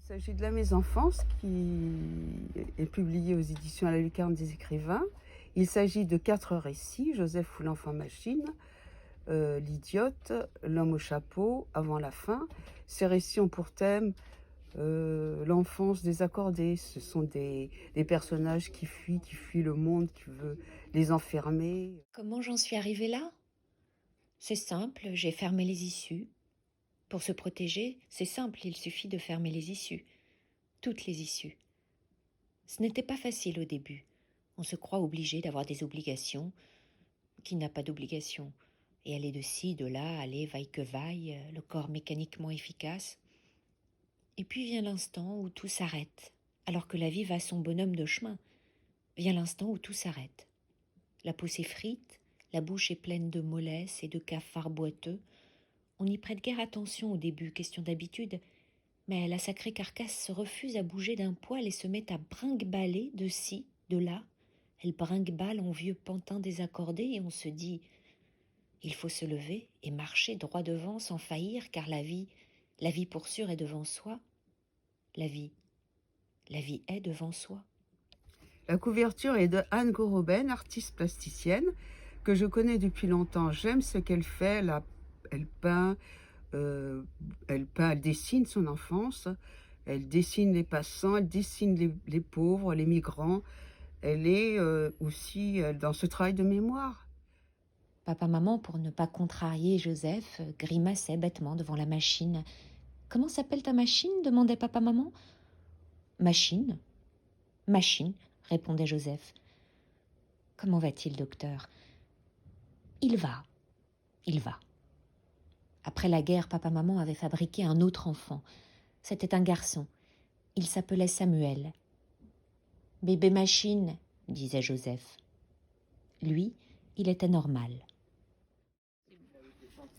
s'agit de La Mes Enfance qui est publié aux éditions à la Lucarne des écrivains. Il s'agit de 4 récits: Joseph ou l'enfant machine, L'idiote, L'homme au chapeau, Avant la fin. Ces récits ont pour thème l'enfance désaccordée. Ce sont des personnages qui fuient le monde, qui veut les enfermer. Comment j'en suis arrivée là? C'est simple, j'ai fermé les issues. Pour se protéger, c'est simple, il suffit de fermer les issues. Toutes les issues. Ce n'était pas facile au début. On se croit obligé d'avoir des obligations. Qui n'a pas d'obligation? Et aller de ci, de là, aller vaille que vaille, le corps mécaniquement efficace. Et puis vient l'instant où tout s'arrête, alors que la vie va son bonhomme de chemin. Vient l'instant où tout s'arrête. La peau s'effrite, la bouche est pleine de mollesse et de cafards boiteux. On n'y prête guère attention au début, question d'habitude, mais la sacrée carcasse se refuse à bouger d'un poil et se met à brinque-baller de ci, de là. Elle brinque-balle en vieux pantin désaccordé et on se dit « Il faut se lever et marcher droit devant sans faillir car la vie pour sûr est devant soi. La vie est devant soi. » La couverture est de Anne Goroben, artiste plasticienne, que je connais depuis longtemps. J'aime ce qu'elle fait. Elle peint, euh, elle dessine son enfance, elle dessine les passants, elle dessine les pauvres, les migrants. Elle est aussi dans ce travail de mémoire. Papa-maman, pour ne pas contrarier Joseph, grimaçait bêtement devant la machine. « Comment s'appelle ta machine ?» demandait papa-maman. « Machine. Machine, répondait Joseph. Comment va-t-il, docteur? Il va. Après la guerre, papa-maman avait fabriqué un autre enfant. C'était un garçon. Il s'appelait Samuel. Bébé machine, disait Joseph. Lui, il était normal.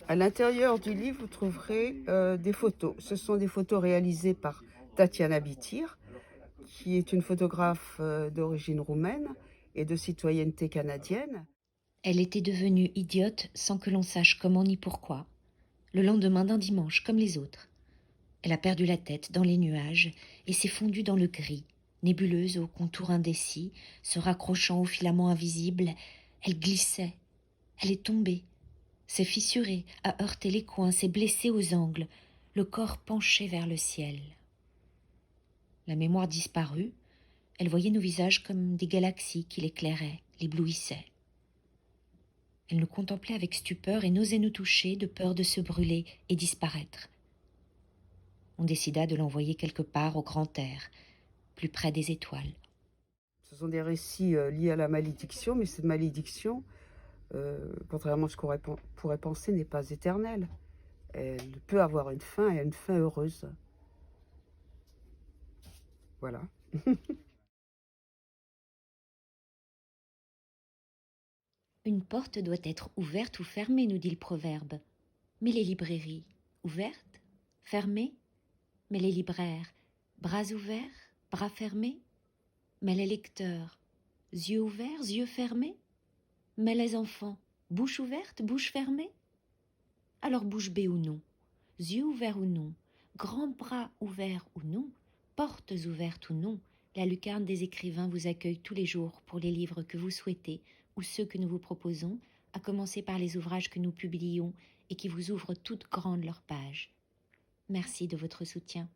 À l'intérieur du livre, vous trouverez des photos. Ce sont des photos réalisées par Tatiana Bitir, qui est une photographe d'origine roumaine et de citoyenneté canadienne. Elle était devenue idiote sans que l'on sache comment ni pourquoi, le lendemain d'un dimanche comme les autres. Elle a perdu la tête dans les nuages et s'est fondue dans le gris, nébuleuse aux contours indécis, se raccrochant aux filaments invisibles. Elle glissait, elle est tombée, s'est fissurée, a heurté les coins, s'est blessée aux angles, le corps penché vers le ciel. La mémoire disparue, elle voyait nos visages comme des galaxies qui l'éclairaient, l'éblouissaient. Elle nous contemplait avec stupeur et n'osait nous toucher de peur de se brûler et disparaître. On décida de l'envoyer quelque part au grand air, plus près des étoiles. Ce sont des récits liés à la malédiction, mais cette malédiction, contrairement à ce qu'on pourrait penser, n'est pas éternelle. Elle peut avoir une fin et une fin heureuse. Voilà. Une porte doit être ouverte ou fermée, nous dit le proverbe. Mais les librairies, ouvertes, fermées? Mais les libraires, bras ouverts, bras fermés? Mais les lecteurs, yeux ouverts, yeux fermés? Mais les enfants, bouche ouverte, bouche fermée? Alors bouche bée ou non, yeux ouverts ou non, grands bras ouverts ou non, portes ouvertes ou non, la lucarne des écrivains vous accueille tous les jours pour les livres que vous souhaitez ou ceux que nous vous proposons, à commencer par les ouvrages que nous publions et qui vous ouvrent toutes grandes leurs pages. Merci de votre soutien.